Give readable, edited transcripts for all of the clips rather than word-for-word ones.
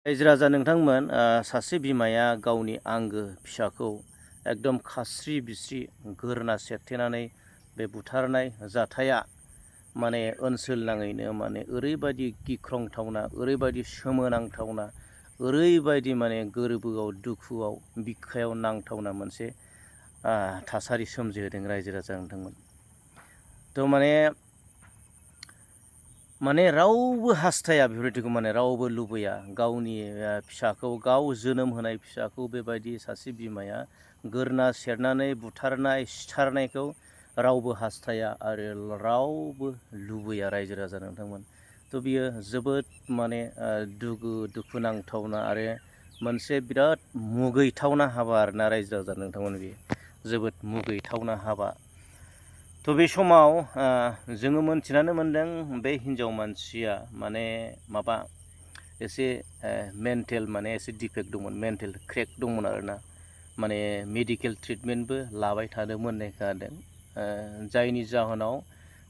रायजो राजा नोंथांमोन सासे बिमाया गावनि आंगो फिसाखौ एकदम खास्रि बिस्रि गोरना सेरथेनानै बे बुथारनाय जाथाया माने ओनसोल नाङैनो माने ओरैबायदि गिख्रंथावना, ओरैबायदि सोमोनांथावना, ओरैबायदि माने गोरबोआव दुखुआव बिखायाव नांथावना मोनसे थासारि सोमजिहोदों रायजो राजा नोंथांमोन। थ' माने रावबो हास्थाया बेफोरबायदिखौ, माने रावबो लुबैया गावनि फिसाखौ, गाव जोनोम होनाय फिसाखौ बेबायदि सासे बिमाया गोरना सेरनानै बुथारनाय सिथारनायखौ रावबो हास्थाया आरो रावबो लुबैया रायजो राजा नोंथांमोन। थ' बियो जोबोद माने दुखुनांथावना आरो मोनसे बिराद मुगैथावना हाबा आरोना रायजो राजा नोंथांमोन। बेयो जोबोद मुगैथावना हाबा। थ' बे समाव जोङो मोनथिनानै मोन्दों बे हिन्जाव मानसिया माने माबा एसे मेन्टेल माने एसे डिफेक्ट दंमोन, मेन्टेल क्रेक दंमोन आरोना, माने मेडिकेल ट्रिटमेन्टबो लाबाय थादोंमोन होननाय खोनादों। जायनि जाहोनाव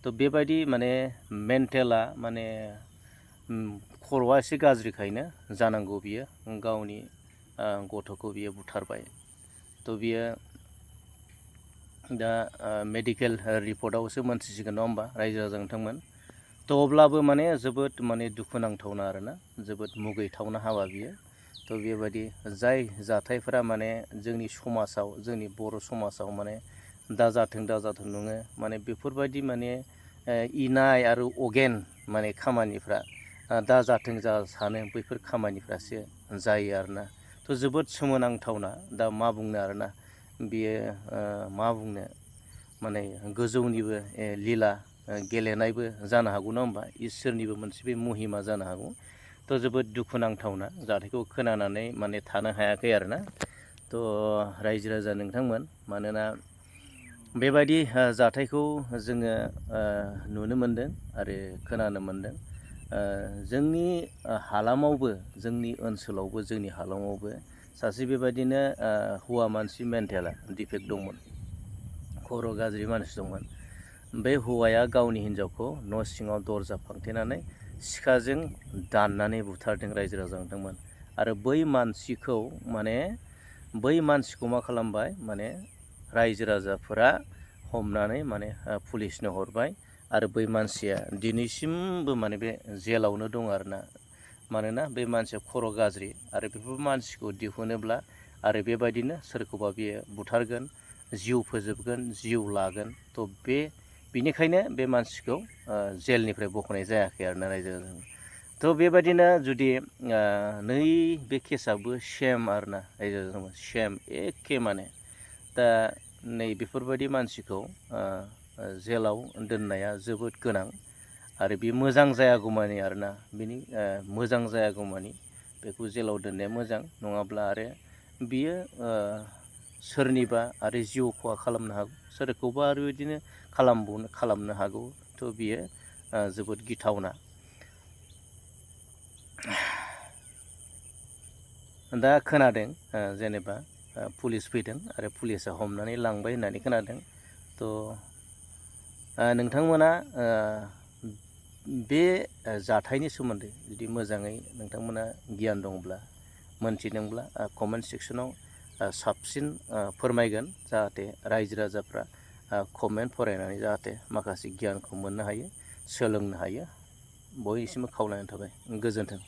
थ' बेबायदि माने मेन्टेला माने खर'आ एसे गाज्रिखायनो जानांगौ बियो गावनि गथ'खौ बियो बुथारबाय। थ' बियो दा मेडिकेल रिपर्टआवसो मोनथिसिगोन नङा होमबा रायजो राजा नोंथांमोन। थ' अब्लाबो माने जोबोद माने दुखुनांथावना आरोना, जोबोद मुगैथावना हाबा बियो। थ' बेबायदि जाय जाथायफोरा माने जोंनि समाजाव, जोंनि बर' समाजाव माने दाजाथों नङो, माने बेफोरबायदि माने इनाय आरो अगेन माने खामानिफ्रा दाजाथों सानो बैफोर खामानिफ्रासो जायो आरोना। थ' जोबोद सोमोनांथावना, दा मा बुंनो आरोना, बियो मा बुंनो, माने गोजौनिबो लीला गेलेनायबो जानो हागौ नङा होमबा, इसोरनिबो मोनसे बे महिमा जानो हागौ। थ' जोबोद दुखुनांथावना जाथायखौ खोनानानै माने थानो हायाखै आरोना। थ' रायजो राजा नोंथांमोन, मानोना बेबायदि जाथायखौ जोङो नुनो मोनदों आरो खोनानो मोनदों। जोंनि हालामावबो, जोंनि ओनसोलावबो, जोंनि हालामावबो सासे बेबायदिनो हौवा मानसि मेन्टेला डिफेक्ट दंमोन, खर' गाज्रि मानसि दंमोन। बे हौवाया गावनि हिन्जावखौ न' सिङाव दरजा फांथेनानै सिखाजों दाननानै बुथारदों रायजो राजा नोंथांमोन। आरो बै मानसिखौ मा खालामबाय, माने रायजो राजाफोरा हमनानै माने पुलिसनो हरबाय आरो बै मानसिया दिनैसिमबो माने बे जेलावनो दं आरोना। मानोना बे मानसिया खर' गाज्रि आरो बेफोर मानसिखौ दिहुनोब्ला आरो बेबायदिनो सोरखौबा बियो बुथारगोन, जिउ फोजोबगोन, जिउ लागोन। थ' बिनिखायनो बे मानसिखौ जेलनिफ्राय बख'नाय जायाखै आरोना रायजो राजा। थ' बेबायदिनो जुदि बे केसाबो सेम आरोना रायजो राजा, सेम एखे माने। दा नै बेफोरबायदि मानसिखौ जेलाव दोननाया जोबोद गोनां आरो बे मोजां जायागौमानि आरोना, बिनि मोजां जायागौमानि बेखौ जेलाव दोननाया मोजां, नङाब्ला आरो बियो सोरनिबा आरो जिउ खहा खालामनो हागौ, सोरखौबा आरो बिदिनो खालामनो हागौ। थ' बियो जोबोद गिथावना। दा खोनादों जेनेबा पुलिस फैदों आरो पुलिसा हमनानै लांबाय होननानै खोनादों। थ' नोंथांमोना बे जाथायनि सोमोन्दै जुदि मोजाङै नोंथांमोना गियान दंब्ला, मोनथिदोंब्ला कमेन्ट सेक्सनाव साबसिन फोरमायगोन, जाहाथे रायजो राजाफ्रा कमेन्ट फरायनानै जाहाथे माखासे गियानखौ मोननो हायो, सोलोंनो हायो। बयनिसिमबो खावलायनाय थाबाय। गोजोन्थों।